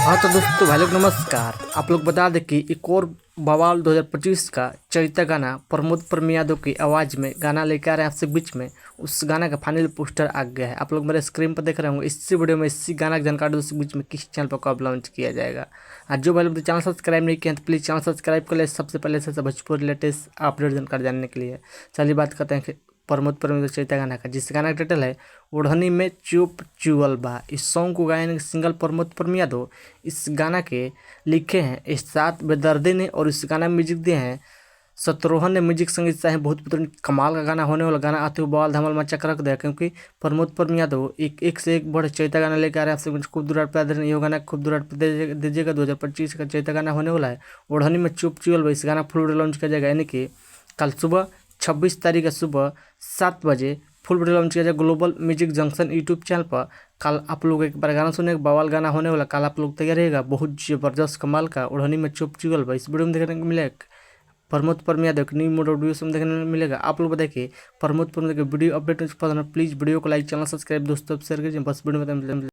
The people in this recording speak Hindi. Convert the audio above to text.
हाँ तो दोस्तों भाई लोग नमस्कार। आप लोग बता दें कि एक और बवाल 2025 का चैता गाना प्रमोद पर्म यादव की आवाज़ में गाना लेकर आ रहे हैं आपसे बीच में। उस गाना का फाइनल पोस्टर आ गया है, आप लोग मेरे स्क्रीन पर देख रहे होंगे। इसी वीडियो में इसी गाना की जानकारी दोस्तों बीच में किस चैनल पर कब लॉन्च किया जाएगा। आज जो भाई लोग चैनल सब्सक्राइब नहीं किए हैं तो प्लीज़ चैनल सब्सक्राइब कर ले, सबसे पहले से भोजपुरी लेटेस्ट अपडेट जानकारी जानने के लिए। चलिए बात करते हैं प्रमोद पर्म चैता गाना का, जिस गाना का टाइटल है ओढ़नी में चुप चुअल बा। इस सॉन्ग को गायन सिंगर प्रमोद पर्म यादव इस गाना के लिखे हैं इरशाद बेदर्दी ने, और इस गाना में म्यूजिक दिए हैं शत्रुघ्न ने। म्यूजिक संगीत से है बहुत कमाल का गाना होने वाला। गाना आते हुए बवाल धमाल मचा कर रख दिया, क्योंकि प्रमोद पर्म यादव एक से एक बड़े चैता गाना लेकर आ रहे हैं आपसे। खूब दुराट पे ये गाना खूब दुराट पे दीजिएगा। 2025 का चैता गाना होने वाला है ओढ़नी में चुप चुअल बा। इस गाना फुल लॉन्च किया जाएगा, यानी कि कल सुबह 26 तारीख का सुबह 7 बजे फुल वीडियो लॉन्च किया जाए global music junction YouTube channel पर। कल आप लोग एक बार गाना सुने, बवाल गाना होने वाला। कल आप लोग तैयार रहेगा, बहुत ज़बरदस्त कमाल का ओढ़नी में चुप चुगल भाई। इस वीडियो में देखने को मिलेगा Pramod Param Yadav new mode video में देखने को मिलेगा। आप लोग बताइए Pramod Param Yadav video update please video को लाइक, चैनल सब्सक्राइब दोस्तों शेयर कीजिए। बस वीडियो में